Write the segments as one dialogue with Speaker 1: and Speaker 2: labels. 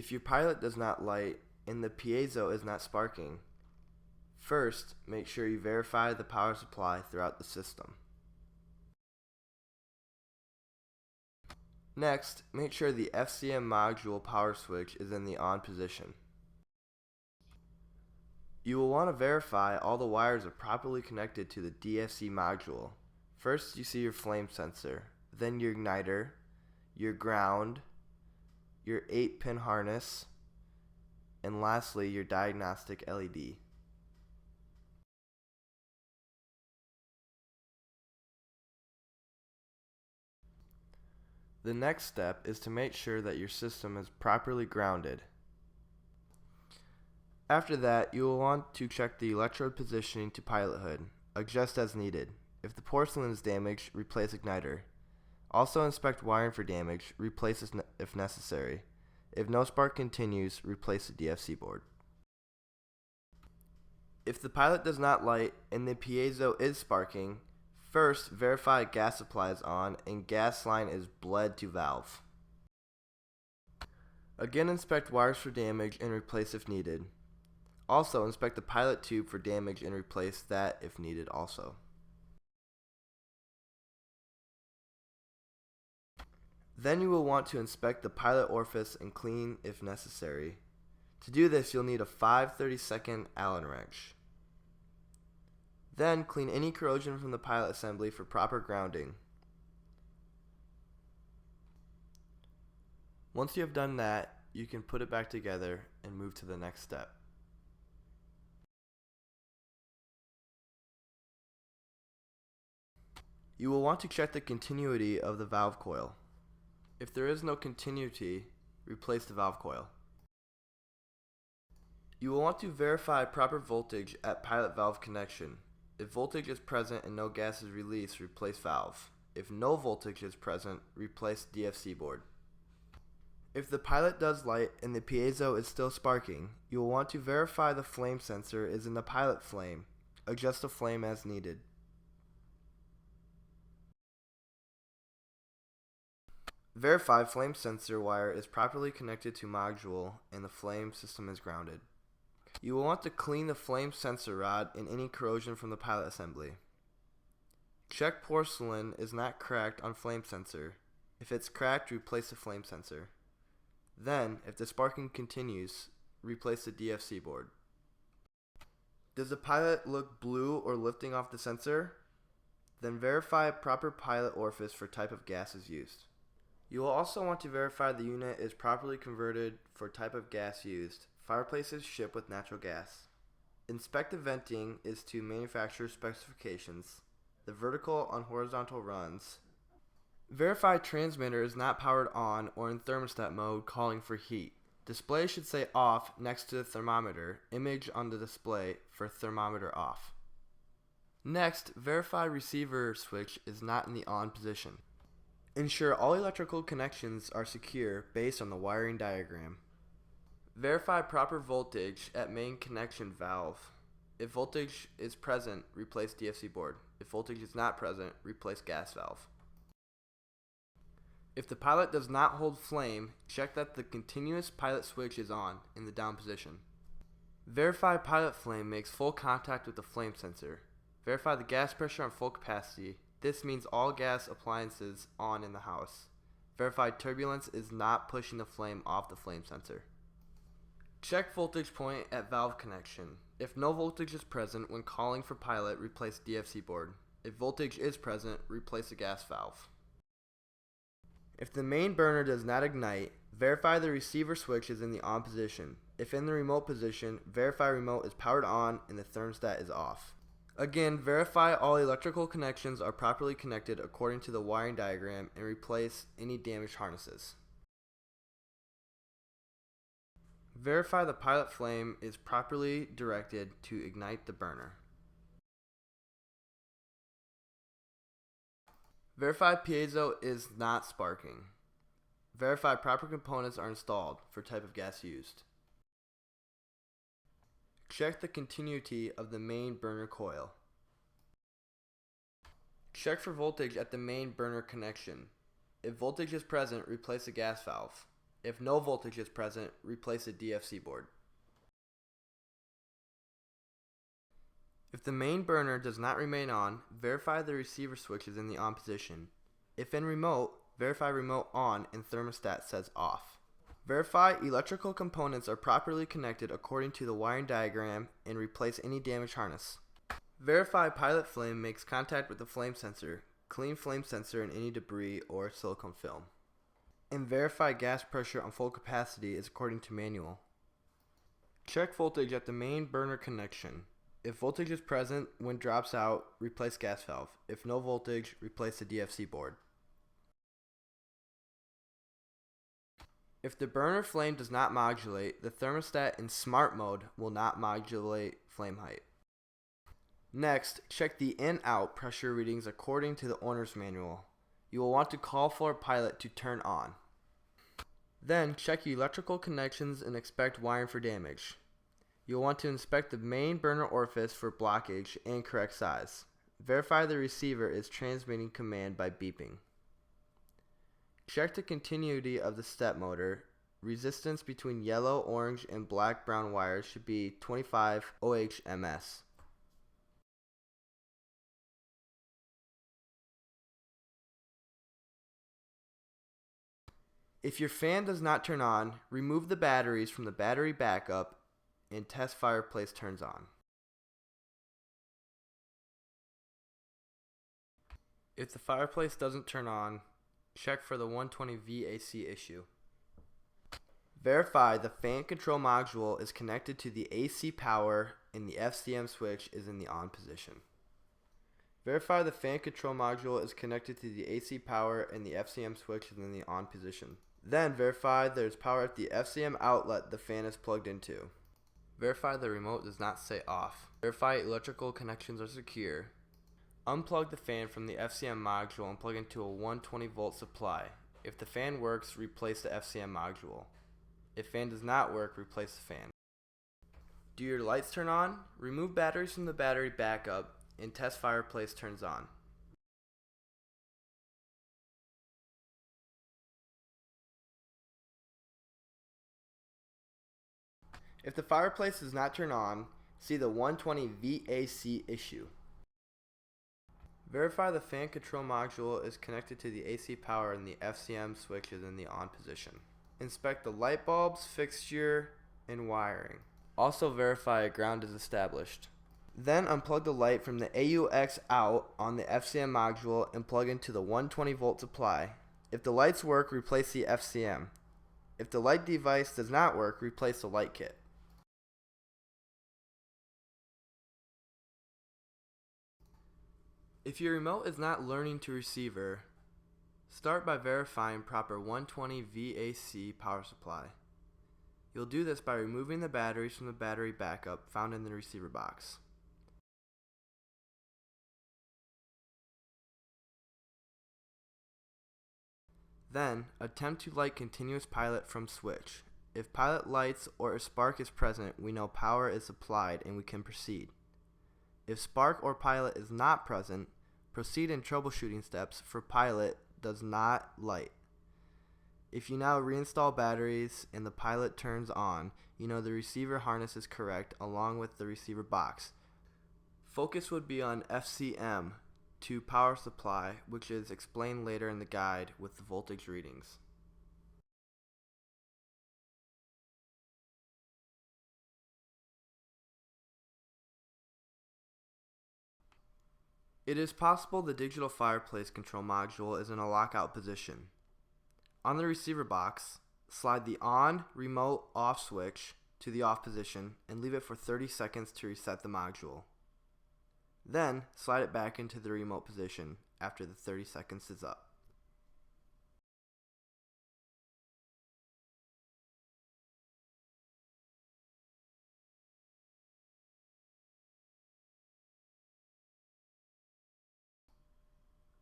Speaker 1: If your pilot does not light and the piezo is not sparking, first make sure you verify the power supply throughout the system. Next, make sure the FCM module power switch is in the on position. You will want to verify all the wires are properly connected to the DFC module. First you see your flame sensor, then your igniter, your ground, your 8-pin harness, and lastly your diagnostic LED. The next step is to make sure that your system is properly grounded. After that, you will want to check the electrode positioning to pilot hood, adjust as needed. If the porcelain is damaged, replace igniter. Also inspect wiring for damage, replace if necessary. If no spark continues, replace the DFC board. If the pilot does not light and the piezo is sparking, first verify gas supply is on and gas line is bled to valve. Again, inspect wires for damage and replace if needed. Also, inspect the pilot tube for damage and replace that if needed also. Then you will want to inspect the pilot orifice and clean if necessary. To do this, you'll need a 5/32 Allen wrench. Then clean any corrosion from the pilot assembly for proper grounding. Once you have done that, you can put it back together and move to the next step. You will want to check the continuity of the valve coil. If there is no continuity, replace the valve coil. You will want to verify proper voltage at pilot valve connection. If voltage is present and no gas is released, replace valve. If no voltage is present, replace DFC board. If the pilot does light and the piezo is still sparking, you will want to verify the flame sensor is in the pilot flame. Adjust the flame as needed. Verify flame sensor wire is properly connected to module and the flame system is grounded. You will want to clean the flame sensor rod and any corrosion from the pilot assembly. Check porcelain is not cracked on flame sensor. If it's cracked, replace the flame sensor. Then, if the sparking continues, replace the DFC board. Does the pilot look blue or lifting off the sensor? Then verify proper pilot orifice for type of gas is used. You will also want to verify the unit is properly converted for type of gas used. Fireplaces ship with natural gas. Inspect the venting is to manufacturer's specifications. The vertical on horizontal runs. Verify transmitter is not powered on or in thermostat mode calling for heat. Display should say off next to the thermometer. Image on the display for thermometer off. Next, verify receiver switch is not in the on position. Ensure all electrical connections are secure based on the wiring diagram. Verify proper voltage at main connection valve. If voltage is present, replace DFC board. If voltage is not present, replace gas valve. If the pilot does not hold flame, check that the continuous pilot switch is on in the down position. Verify pilot flame makes full contact with the flame sensor. Verify the gas pressure on full capacity. This means all gas appliances on in the house. Verify turbulence is not pushing the flame off the flame sensor. Check voltage point at valve connection. If no voltage is present when calling for pilot, replace DFC board. If voltage is present, replace the gas valve. If the main burner does not ignite, verify the receiver switch is in the on position. If in the remote position, verify remote is powered on and the thermostat is off. Again, verify all electrical connections are properly connected according to the wiring diagram and replace any damaged harnesses. Verify the pilot flame is properly directed to ignite the burner. Verify piezo is not sparking. Verify proper components are installed for type of gas used. Check the continuity of the main burner coil. Check for voltage at the main burner connection. If voltage is present, replace the gas valve. If no voltage is present, replace the DFC board. If the main burner does not remain on, verify the receiver switch is in the on position. If in remote, verify remote on and thermostat says off. Verify electrical components are properly connected according to the wiring diagram and replace any damaged harness. Verify pilot flame makes contact with the flame sensor. Clean flame sensor and any debris or silicone film. And verify gas pressure on full capacity is according to manual. Check voltage at the main burner connection. If voltage is present when drops out, replace gas valve. If no voltage, replace the DFC board. If the burner flame does not modulate, the thermostat in smart mode will not modulate flame height. Next, check the in-out pressure readings according to the owner's manual. You will want to call for a pilot to turn on. Then, check electrical connections and inspect wiring for damage. You'll want to inspect the main burner orifice for blockage and correct size. Verify the receiver is transmitting command by beeping. Check the continuity of the step motor. Resistance between yellow, orange, and black-brown wires should be 25 ohms. If your fan does not turn on, remove the batteries from the battery backup and test fireplace turns on. If the fireplace doesn't turn on, check for the 120 VAC issue. Verify the fan control module is connected to the AC power and the FCM switch is in the on position. Verify the fan control module is connected to the AC power and the FCM switch is in the on position. Then verify there's power at the FCM outlet the fan is plugged into. Verify the remote does not say off. Verify electrical connections are secure. Unplug the fan from the FCM module and plug into a 120 volt supply. If the fan works, replace the FCM module. If fan does not work, replace the fan. Do your lights turn on? Remove batteries from the battery backup and test fireplace turns on. If the fireplace does not turn on, see the 120 VAC issue. Verify the fan control module is connected to the AC power and the FCM switch is in the on position. Inspect the light bulbs, fixture, and wiring. Also verify a ground is established. Then unplug the light from the AUX out on the FCM module and plug into the 120 volt supply. If the lights work, replace the FCM. If the light device does not work, replace the light kit. If your remote is not learning to receiver, start by verifying proper 120 VAC power supply. You'll do this by removing the batteries from the battery backup found in the receiver box. Then, attempt to light continuous pilot from switch. If pilot lights or a spark is present, we know power is supplied and we can proceed. If spark or pilot is not present, proceed in troubleshooting steps for pilot does not light. If you now reinstall batteries and the pilot turns on, you know the receiver harness is correct along with the receiver box. Focus would be on FCM to power supply, which is explained later in the guide with the voltage readings. It is possible the digital fireplace control module is in a lockout position. On the receiver box, slide the on, remote, off switch to the off position and leave it for 30 seconds to reset the module. Then, slide it back into the remote position after the 30 seconds is up.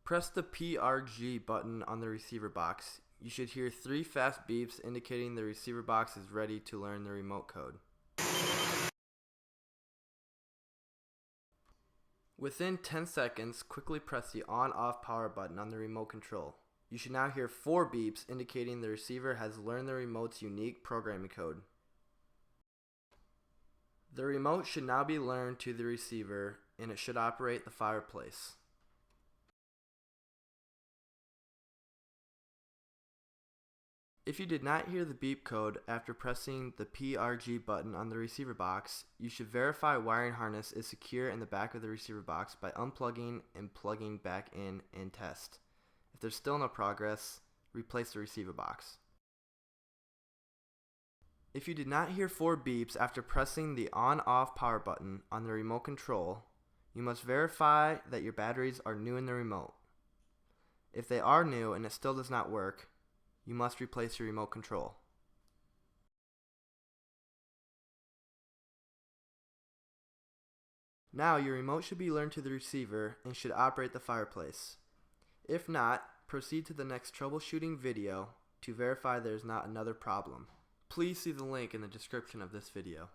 Speaker 1: Press the PRG button on the receiver box. You should hear 3 fast beeps indicating the receiver box is ready to learn the remote code. Within 10 seconds, quickly press the on-off power button on the remote control. You should now hear 4 beeps indicating the receiver has learned the remote's unique programming code. The remote should now be learned to the receiver and it should operate the fireplace. If you did not hear the beep code after pressing the PRG button on the receiver box, you should verify wiring harness is secure in the back of the receiver box by unplugging and plugging back in and test. If there's still no progress, replace the receiver box. If you did not hear 4 beeps after pressing the on-off power button on the remote control, you must verify that your batteries are new in the remote. If they are new and it still does not work, you must replace your remote control. Now your remote should be learned to the receiver and should operate the fireplace. If not, proceed to the next troubleshooting video to verify there is not another problem. Please see the link in the description of this video.